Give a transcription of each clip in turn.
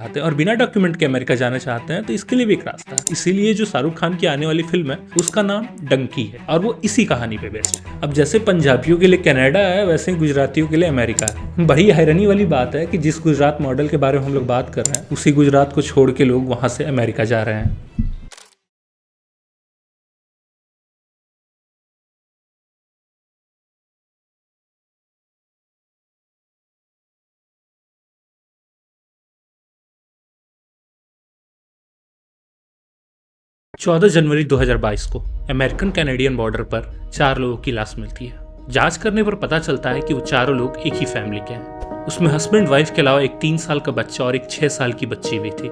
चाहते हैं और बिना डॉक्यूमेंट के अमेरिका जाना चाहते हैं तो इसके लिए भी एक रास्ता है। इसीलिए जो शाहरुख खान की आने वाली फिल्म है उसका नाम डंकी है और वो इसी कहानी पे बेस्ड है। अब जैसे पंजाबियों के लिए कनाडा है वैसे ही गुजरातियों के लिए अमेरिका है। बड़ी हैरानी वाली बात है कि जिस गुजरात मॉडल के बारे में हम लोग बात कर रहे हैं उसी गुजरात को छोड़ के लोग वहां से अमेरिका जा रहे हैं। 14 जनवरी 2022 को अमेरिकन कैनेडियन बॉर्डर पर 4 लोगों की लाश मिलती है। जांच करने पर पता चलता है कि वो चारों लोग एक ही फैमिली के हैं। उसमें हस्बैंड वाइफ के अलावा एक 3 साल का बच्चा और एक 6 साल की बच्ची भी थी।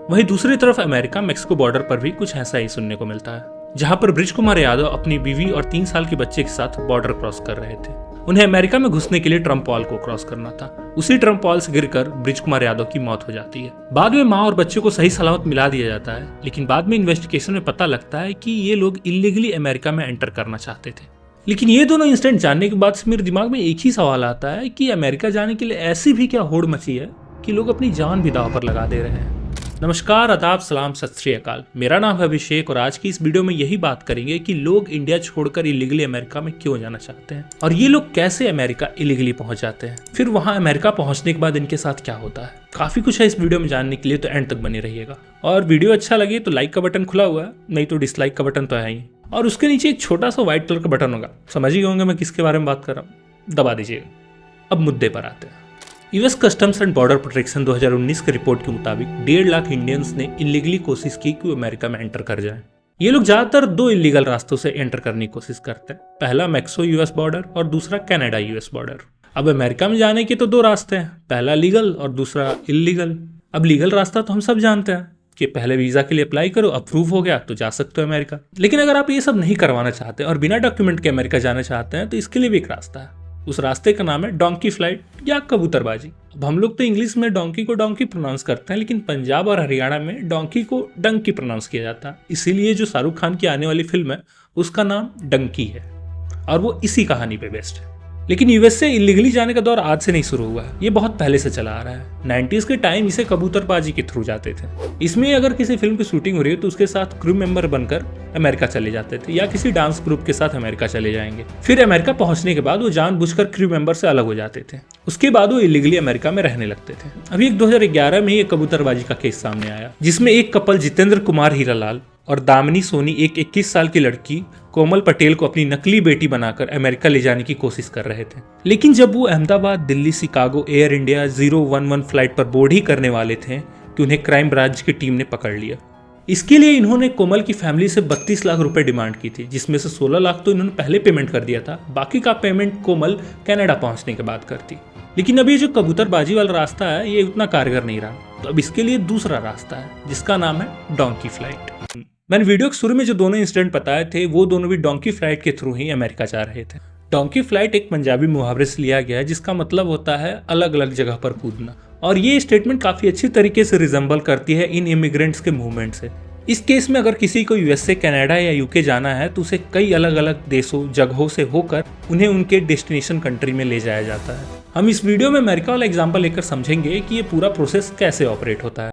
वहीं दूसरी तरफ अमेरिका मैक्सिको बॉर्डर पर भी कुछ ऐसा ही सुनने को मिलता है, जहां पर ब्रिज कुमार यादव अपनी बीवी और 3 साल के बच्चे के साथ बॉर्डर क्रॉस कर रहे थे। उन्हें अमेरिका में घुसने के लिए ट्रम्प वॉल को क्रॉस करना था। उसी ट्रम्प वॉल से गिरकर ब्रिज कुमार यादव की मौत हो जाती है। बाद में माँ और बच्चों को सही सलामत मिला दिया जाता है, लेकिन बाद में इन्वेस्टिगेशन में पता लगता है कि ये लोग इलीगली अमेरिका में एंटर करना चाहते थे। लेकिन ये दोनों इंसिडेंट जानने के बाद से मेरे दिमाग में एक ही सवाल आता है कि अमेरिका जाने के लिए ऐसी भी क्या होड़ मची है कि लोग अपनी जान भी दांव पर लगा दे रहे हैं। नमस्कार, आदाब, सलाम, सत श्री अकाल। मेरा नाम है अभिषेक और आज की इस वीडियो में यही बात करेंगे कि लोग इंडिया छोड़कर इलीगली अमेरिका में क्यों जाना चाहते हैं और ये लोग कैसे अमेरिका इलीगली पहुंच जाते हैं, फिर वहां अमेरिका पहुंचने के बाद इनके साथ क्या होता है। काफी कुछ है इस वीडियो में जानने के लिए, तो एंड तक बने रहिएगा। और वीडियो अच्छा लगे तो लाइक का बटन खुला हुआ है, नहीं तो डिसलाइक का बटन तो है ही, और उसके नीचे एक छोटा सा व्हाइट कलर का बटन होगा, समझ ही होंगे मैं किसके बारे में बात कर रहा हूँ, दबा दीजिएगा। अब मुद्दे पर आते हैं। US customs and border protection 2019 के रिपोर्ट के मुताबिक 1.5 लाख इंडियंस ने इलीगली कोशिश की कि वो अमेरिका में एंटर कर जाएं। ये लोग ज्यादातर 2 इलीगल रास्तों से एंटर करने की कोशिश करते हैं। पहला मैक्सिको यूएस बॉर्डर और दूसरा कनाडा यूएस बॉर्डर। अब अमेरिका में जाने के तो 2 रास्ते हैं, पहला लीगल और दूसरा इलीगल। अब लीगल रास्ता तो हम सब जानते हैं कि पहले वीजा के लिए अप्लाई करो, अप्रूव हो गया तो जा सकते हो अमेरिका। लेकिन अगर आप ये सब नहीं करवाना चाहते और बिना डॉक्यूमेंट के अमेरिका जाना चाहते हैं तो इसके लिए भी एक रास्ता है। उस रास्ते का नाम है डोंकी फ्लाइट या कबूतरबाजी। अब हम लोग तो इंग्लिश में डोंकी को डोंकी प्रोनाउंस करते हैं, लेकिन पंजाब और हरियाणा में डोंकी को डंकी प्रोनाउंस किया जाता है। इसीलिए जो शाहरुख खान की आने वाली फिल्म है उसका नाम डंकी है और वो इसी कहानी पे बेस्ड है। लेकिन यूएस से इलीगली जाने का दौर आज से नहीं शुरू हुआ है, ये बहुत पहले से चला आ रहा है। 90s के टाइम इसे कबूतरबाजी के थ्रू जाते थे। इसमें अगर किसी फिल्म की शूटिंग हो रही है तो उसके साथ क्रू मेंबर बनकर अमेरिका चले जाते थे या किसी डांस ग्रुप के साथ अमेरिका चले जाएंगे। फिर अमेरिका पहुंचने के बाद वो जानबूझकर क्रू मेंबर से अलग हो जाते थे। उसके बाद वो इलीगली अमेरिका में रहने लगते थे। अभी 2011 में एक कबूतरबाजी का केस सामने आया, जिसमें एक कपल जितेंद्र कुमार हीरालाल और दामिनी सोनी एक 21 साल की लड़की कोमल पटेल को अपनी नकली बेटी बनाकर अमेरिका ले जाने की कोशिश कर रहे थे। लेकिन जब वो Ahmedabad, Delhi, Chicago air India 011 flight पर बोर्ड ही करने वाले थे कि उन्हें क्राइम ब्रांच की टीम ने पकड़ लिया। इसके लिए इन्होंने कोमल की फैमिली से 32 लाख रुपए डिमांड की थी, जिसमें से 16 लाख तो इन्होंने पहले पेमेंट कर दिया था, बाकी का पेमेंट कोमल कनाडा पहुंचने के बाद करती। लेकिन अब ये जो कबूतरबाजी वाला रास्ता है ये उतना कारगर नहीं रहा, तो अब इसके लिए दूसरा रास्ता है जिसका नाम है डोंकी फ्लाइट। मैंने वीडियो के शुरू में जो दोनों इंसिडेंट बताए थे वो दोनों भी डोंकी फ्लाइट के थ्रू ही अमेरिका जा रहे थे। डोंकी फ्लाइट एक पंजाबी मुहावरे से लिया गया है जिसका मतलब होता है अलग अलग जगह पर कूदना, और ये स्टेटमेंट काफी अच्छी तरीके से रिजेंबल करती है इन इमिग्रेंट्स के मूवमेंट से। इस केस में अगर किसी को यूएस से कनाडा या यूके जाना है तो उसे कई अलग अलग देशों, जगहों से होकर उन्हें उनके डेस्टिनेशन कंट्री में ले जाया जाता है। हम इस वीडियो में अमेरिका वाला एग्जाम्पल लेकर समझेंगे कि ये पूरा प्रोसेस कैसे ऑपरेट होता है।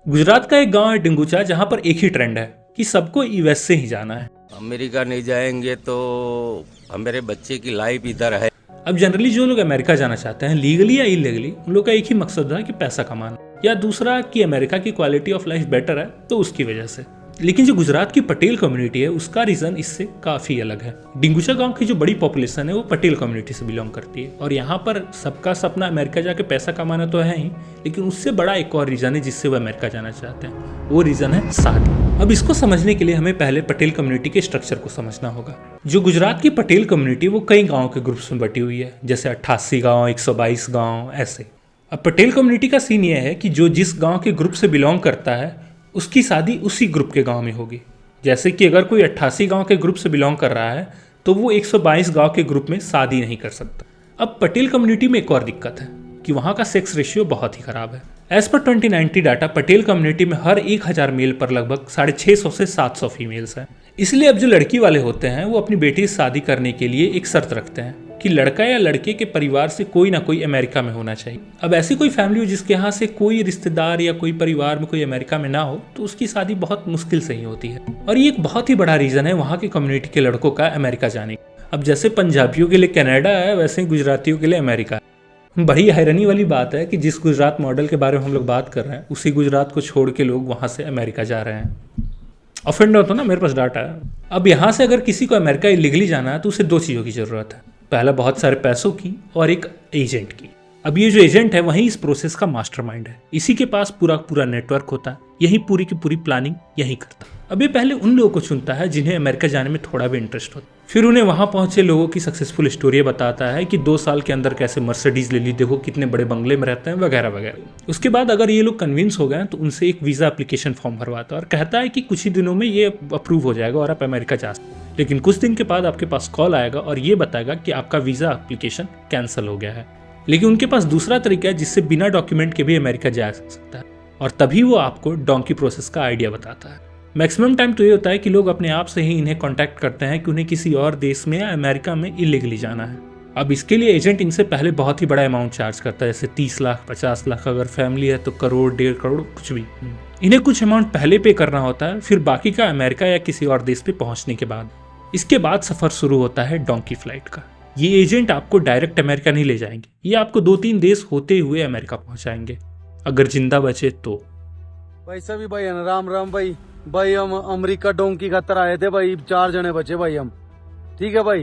गुजरात का एक गाँव है डिंगुचा, जहाँ पर एक ही ट्रेंड है कि सबको यूएस से ही जाना है। अमेरिका नहीं जाएंगे तो हमारे बच्चे की लाइफ इधर है। अब जनरली जो लोग अमेरिका जाना चाहते हैं लीगली या इलीगली, उन लोग का एक ही मकसद है कि पैसा कमाना, या दूसरा कि अमेरिका की क्वालिटी ऑफ लाइफ बेटर है तो उसकी वजह से। लेकिन जो गुजरात की पटेल कम्युनिटी है उसका रीजन इससे काफी अलग है। डिंगुचा गांव की जो बड़ी पॉपुलेशन है वो पटेल कम्युनिटी से बिलोंग करती है, और यहाँ पर सबका सपना अमेरिका जाके पैसा कमाना तो है ही, लेकिन उससे बड़ा एक और रीजन है जिससे वो अमेरिका जाना चाहते हैं, वो रीजन है शादी। अब इसको समझने के लिए हमें पहले पटेल कम्युनिटी के स्ट्रक्चर को समझना होगा। जो गुजरात की पटेल कम्युनिटी वो कई गाँव के ग्रुप्स में बटी हुई है, जैसे 88 गाँव, 122 गाँव, ऐसे। अब पटेल कम्युनिटी का सीन ये है कि जो जिस गाँव के ग्रुप से बिलोंग करता है उसकी शादी उसी ग्रुप के गांव में होगी। जैसे कि अगर कोई 88 गांव के ग्रुप से बिलोंग कर रहा है तो वो 122 गांव के ग्रुप में शादी नहीं कर सकता। अब पटेल कम्युनिटी में एक और दिक्कत है कि वहाँ का सेक्स रेशियो बहुत ही खराब है। As per 2090 data Patel community में हर 1000 मेल पर लगभग 650 से 700 फीमेल्स हैं। इसलिए अब जो लड़की वाले होते हैं वो अपनी बेटी से शादी करने के लिए एक शर्त रखते हैं कि लड़का या लड़के के परिवार से कोई ना कोई अमेरिका में होना चाहिए। अब ऐसी कोई फैमिली हो जिसके यहाँ से कोई रिश्तेदार या कोई परिवार में कोई अमेरिका में ना हो, तो उसकी शादी बहुत मुश्किल से ही होती है। और ये एक बहुत ही बड़ा रीज़न है वहाँ की कम्युनिटी के लड़कों का अमेरिका जाने का। अब जैसे पंजाबियों के लिए कनाडा है, वैसे ही गुजरातियों के लिए अमेरिका है। बड़ी हैरानी वाली बात है कि जिस गुजरात मॉडल के बारे में हम लोग बात कर रहे हैं, उसी गुजरात को छोड़ के लोग वहाँ से अमेरिका जा रहे हैं। ऑफेंड हो तो ना, मेरे पास डाटा है। अब यहाँ से अगर किसी को अमेरिका इलीगली जाना है तो उसे 2 चीज़ों की ज़रूरत है। पहला बहुत सारे पैसों की और एक एजेंट की। अब ये जो एजेंट है वही इस प्रोसेस का मास्टरमाइंड है। इसी के पास पूरा पूरा नेटवर्क होता है, यही पूरी की पूरी प्लानिंग यही करता है। अब ये पहले उन लोगों को चुनता है जिन्हें अमेरिका जाने में थोड़ा भी इंटरेस्ट होता है, फिर उन्हें वहां पहुंचे लोगों की सक्सेसफुल स्टोरी बताता है कि 2 साल के अंदर कैसे मर्सिडीज ले ली, देखो कितने बड़े बंगले में रहते हैं, वगैरह वगैरह। उसके बाद अगर ये लोग कन्विंस हो गए तो उनसे एक वीज़ा एप्लीकेशन फॉर्म भरवाता है और कहता है कि कुछ ही दिनों में ये अप्रूव हो जाएगा और आप अमेरिका जा सकते हैं। लेकिन कुछ दिन के बाद आपके पास कॉल आएगा और ये बताएगा कि आपका वीज़ा एप्लीकेशन कैंसिल हो गया है। लेकिन उनके पास दूसरा तरीका है जिससे बिना डॉक्यूमेंट के भी अमेरिका जा सकता है, और तभी वो आपको डोंकी प्रोसेस का आइडिया बताता है। मैक्सिमम टाइम तो ये होता है कि लोग अपने आप से ही इन्हें कांटेक्ट करते हैं कि उन्हें किसी और देश में या अमेरिका में इलीगली जाना है। अब इसके लिए एजेंट इनसे पहले बहुत ही बड़ा अमाउंट चार्ज करता है, जैसे 30 लाख, 50 लाख, अगर फैमिली है तो करोड़, 1.5 करोड़, कुछ भी। इन्हें कुछ अमाउंट पहले पे करना होता है, फिर बाकी का अमेरिका या किसी और देश पे पहुंचने के बाद। इसके बाद सफर शुरू होता है डोंकी फ्लाइट का। ये एजेंट आपको डायरेक्ट अमेरिका नहीं ले जाएंगे, ये आपको 2-3 देश होते हुए अमेरिका पहुंचाएंगे, अगर जिंदा बचे तो। भाई सभी भाई राम राम भाई हम अमेरिका डोंकी खातर आए थे भाई, 4 जने बचे भाई हम। ठीक है भाई।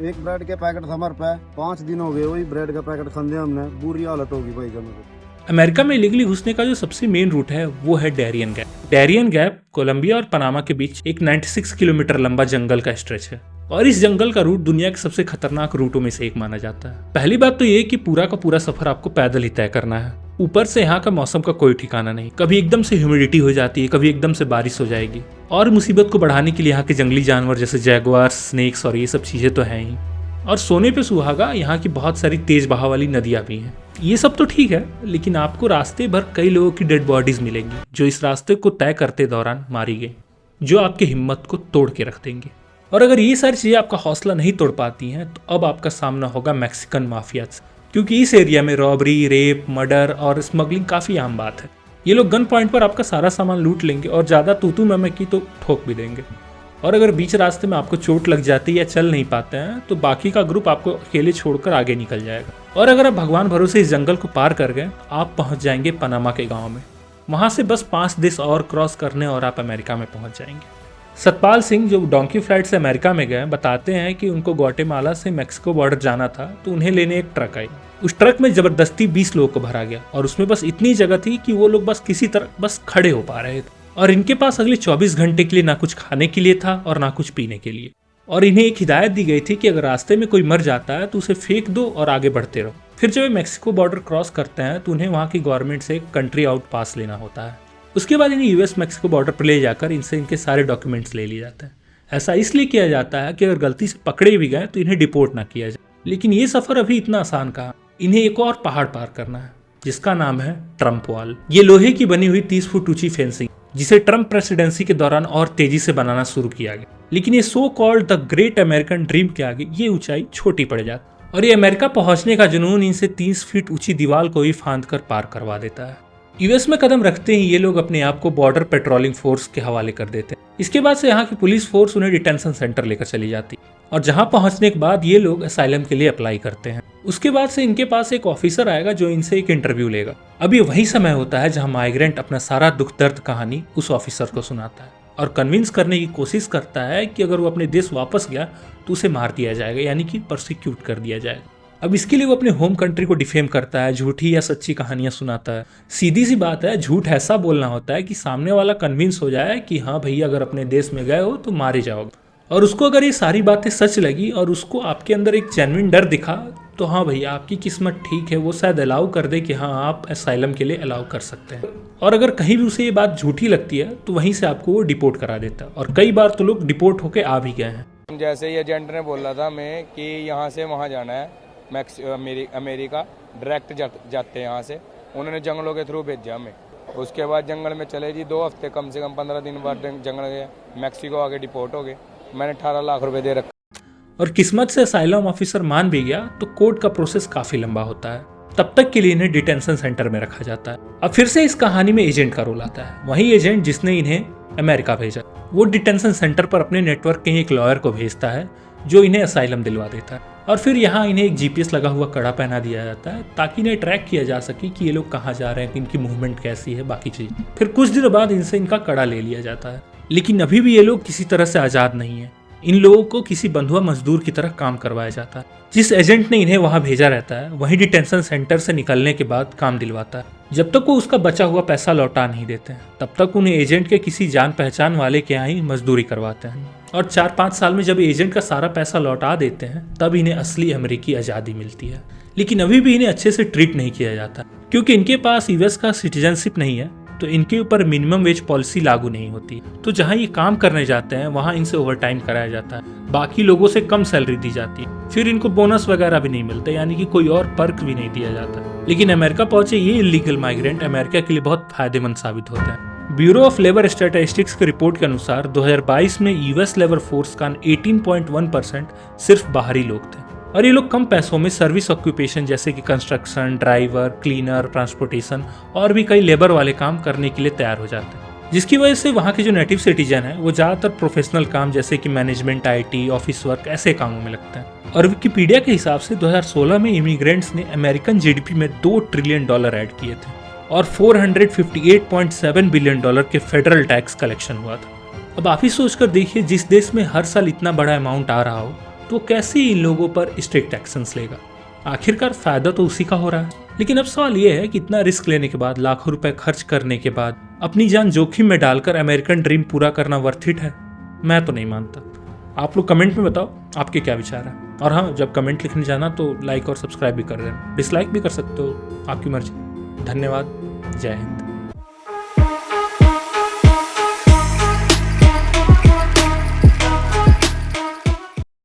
एक ब्रेड के पैकेट हमारे पे 5 दिन हो गए, वही ब्रेड का पैकेट खाने हमने, बुरी हालत होगी भाई का। अमेरिका में इलीगली घुसने का जो सबसे मेन रूट है वो है Darien gap. Darien gap Colombia और पनामा के बीच एक 96 किलोमीटर लंबा जंगल का स्ट्रेच है, और इस जंगल का रूट दुनिया के सबसे खतरनाक रूटों में से एक माना जाता है। पहली बात तो ये कि पूरा का पूरा सफर आपको पैदल ही तय करना है। ऊपर से यहाँ का मौसम का कोई ठिकाना नहीं, कभी एकदम से ह्यूमिडिटी हो जाती है, कभी एकदम से बारिश हो जाएगी। और मुसीबत को बढ़ाने के लिए यहाँ के जंगली जानवर जैसे जैगुआर, स्नेक्स और ये सब चीजें तो हैं ही। और सोने पे सुहागा यहाँ की बहुत सारी तेज बहाव वाली नदियाँ भी हैं। ये सब तो ठीक है, लेकिन आपको रास्ते भर कई लोगों की डेड बॉडीज मिलेंगी जो इस रास्ते को तय करते दौरान मारी गई, जो आपकी हिम्मत को तोड़ के रख देंगे। और अगर ये सारी चीज़ें आपका हौसला नहीं तोड़ पाती हैं तो अब आपका सामना होगा मैक्सिकन माफिया से, क्योंकि इस एरिया में रॉबरी, रेप, मर्डर और स्मगलिंग काफ़ी आम बात है। ये लोग गन पॉइंट पर आपका सारा सामान लूट लेंगे और ज़्यादा तूतू मैमे की तो ठोक भी देंगे। और अगर बीच रास्ते में आपको चोट लग जाती है या चल नहीं पाते हैं तो बाकी का ग्रुप आपको अकेले छोड़कर आगे निकल जाएगा। और अगर आप भगवान भरोसे इस जंगल को पार कर गए तो आप पहुंच जाएंगे पनामा के गांव में। वहां से बस 5 देश और क्रॉस करने और आप अमेरिका में पहुंच जाएंगे। सतपाल सिंह जो डोंकी फ्लाइट से अमेरिका में गए बताते हैं कि उनको ग्वाटेमाला से मैक्सिको बॉर्डर जाना था, तो उन्हें लेने एक ट्रक आई। उस ट्रक में जबरदस्ती 20 लोगों को भरा गया और उसमें बस इतनी जगह थी कि वो लोग बस किसी तरह बस खड़े हो पा रहे थे। और इनके पास अगले 24 घंटे के लिए ना कुछ खाने के लिए था और ना कुछ पीने के लिए। और इन्हें एक हिदायत दी गई थी कि अगर रास्ते में कोई मर जाता है तो उसे फेंक दो और आगे बढ़ते रहो। फिर जब वे मैक्सिको बॉर्डर क्रॉस करते हैं तो उन्हें वहाँ की गवर्नमेंट से कंट्री आउट पास लेना होता है। उसके बाद इन्हें यूएस मैक्सिको बॉर्डर पर ले जाकर इनसे इनके सारे डॉक्यूमेंट्स ले लिए जाते हैं। ऐसा इसलिए किया जाता है कि अगर गलती से पकड़े भी गए तो इन्हें डिपोर्ट ना किया जाए। लेकिन ये सफर अभी इतना आसान कहा, इन्हें एक और पहाड़ पार करना है जिसका नाम है ट्रम्प वॉल। ये लोहे की बनी हुई 30 फुट ऊंची फेंसिंग जिसे ट्रम्प प्रेसिडेंसी के दौरान और तेजी से बनाना शुरू किया गया। लेकिन ये so called the great American dream के आगे ये ऊंचाई छोटी पड़ जाती और ये अमेरिका पहुंचने का जुनून इनसे 30 फीट ऊंची दीवार को ही फांद कर पार करवा देता है। यूएस में कदम रखते ही ये लोग अपने आप को बॉर्डर पेट्रोलिंग फोर्स के हवाले कर देते हैं। इसके बाद से यहाँ की पुलिस फोर्स उन्हें डिटेंशन सेंटर लेकर चली जाती और जहाँ पहुँचने के बाद ये लोग असाइलम के लिए अप्लाई करते हैं। उसके बाद से इनके पास एक ऑफिसर आएगा जो इनसे एक इंटरव्यू लेगा। अब ये वही समय होता है जहाँ माइग्रेंट अपना सारा दुख दर्द कहानी उस ऑफिसर को सुनाता है और कन्विंस करने की कोशिश करता है कि अगर वो अपने देश वापस गया तो उसे मार दिया जाएगा, यानी कि प्रोसिक्यूट कर दिया जाएगा। अब इसके लिए वो अपने होम कंट्री को डिफेम करता है, झूठी या सच्ची कहानियां सुनाता है। सीधी सी बात है, झूठ ऐसा बोलना होता है कि सामने वाला कन्विंस हो जाए कि हाँ भैया अगर अपने देश में गए हो तो मारे जाओगे। और उसको अगर ये सारी बातें सच लगी और उसको आपके अंदर एक जेन्युइन डर दिखा तो हाँ भैया आपकी किस्मत ठीक है, वो शायद अलाउ कर दे कि हाँ आप असाइलम के लिए अलाउ कर सकते हैं। और अगर कहीं भी उसे ये बात झूठी लगती है तो वहीं से आपको वो डिपोर्ट करा देता है। और कई बार तो लोग डिपोर्ट होके आ भी गए हैं। जैसे ही एजेंट ने बोला था मैं कि यहाँ से वहाँ जाना है अमेरिका डायरेक्ट जाते हैं यहाँ से, उन्होंने जंगलों के थ्रू भेजा हमें। उसके बाद जंगल में चले जी 2 हफ्ते, कम से कम 15 दिन बाद जंगल गए, मैक्सिको आगे डिपोर्ट हो गए। मैंने 18 लाख रुपए दे रखा। और किस्मत से असाइलम ऑफिसर मान भी गया तो कोर्ट का प्रोसेस काफी लंबा होता है। तब तक के लिए इन्हें डिटेंशन सेंटर में रखा जाता है। अब फिर से इस कहानी में एजेंट का रोल आता है, वही एजेंट जिसने इन्हें अमेरिका भेजा। वो डिटेंशन सेंटर पर अपने नेटवर्क के एक लॉयर को भेजता है जो इन्हें असाइलम दिलवा देता है, और फिर यहाँ इन्हें एक जीपीएस लगा हुआ कड़ा पहना दिया जाता है ताकि इन्हें ट्रैक किया जा सके कि ये लोग कहाँ जा रहे हैं, इनकी मूवमेंट कैसी है, बाकी चीज। फिर कुछ दिनों बाद इनसे इनका कड़ा ले लिया जाता है, लेकिन अभी भी ये लोग किसी तरह से आजाद नहीं है। इन लोगों को किसी बंधुआ मजदूर की तरह काम करवाया जाता है। जिस एजेंट ने इन्हें वहां भेजा रहता है वही डिटेंशन सेंटर से निकलने के बाद काम दिलवाता है। जब तक वो उसका बचा हुआ पैसा लौटा नहीं देते हैं तब तक उन्हें एजेंट के किसी जान पहचान वाले के यहाँ ही मजदूरी करवाते हैं, और 4-5 साल में जब एजेंट का सारा पैसा लौटा देते हैं तब इन्हें असली अमेरिकी आज़ादी मिलती है। लेकिन अभी भी इन्हें अच्छे से ट्रीट नहीं किया जाता क्योंकि इनके पास यूएस का सिटीजनशिप नहीं है, तो इनके ऊपर मिनिमम वेज पॉलिसी लागू नहीं होती। तो जहाँ ये काम करने जाते हैं वहाँ इनसे ओवरटाइम कराया जाता है, बाकी लोगों से कम सैलरी दी जाती है, फिर इनको बोनस वगैरह भी नहीं मिलता, यानी कि कोई और पर्क भी नहीं दिया जाता। लेकिन अमेरिका पहुंचे ये इलीगल माइग्रेंट अमेरिका के लिए बहुत फायदेमंद साबित होते हैं। ब्यूरो ऑफ लेबर स्टैटिस्टिक्स की रिपोर्ट के अनुसार 2022 में यूएस लेबर फोर्स का 18.1% सिर्फ बाहरी लोग थे, और ये लोग कम पैसों में सर्विस ऑक्यूपेशन जैसे कि कंस्ट्रक्शन, ड्राइवर, क्लीनर, ट्रांसपोर्टेशन और भी कई लेबर वाले काम करने के लिए तैयार हो जाते हैं, जिसकी वजह से वहाँ के जो नेटिव सिटीजन है वो ज़्यादातर प्रोफेशनल काम जैसे कि मैनेजमेंट, आईटी, ऑफिस वर्क ऐसे कामों में लगते हैं। और विकिपीडिया के हिसाब से 2016 में इमिग्रेंट्स ने अमेरिकन जीडीपी में $2 ट्रिलियन ऐड किए थे और $458.7 बिलियन के फेडरल टैक्स कलेक्शन हुआ था। अब आप ही सोचकर देखिए, जिस देश में हर साल इतना बड़ा अमाउंट आ रहा हो तो कैसे इन लोगों पर स्ट्रिक्ट एक्शंस लेगा। आखिरकार फायदा तो उसी का हो रहा है। लेकिन अब सवाल ये है कि इतना रिस्क लेने के बाद, लाखों रुपए खर्च करने के बाद अपनी जान जोखिम में डालकर अमेरिकन ड्रीम पूरा करना वर्थ इट है? मैं तो नहीं मानता। आप लोग कमेंट में बताओ आपके क्या विचार है। और हाँ, जब कमेंट लिखने जाना तो लाइक और सब्सक्राइब भी कर देना, डिसलाइक भी कर सकते हो, आपकी मर्जी। धन्यवाद, जय हिंद।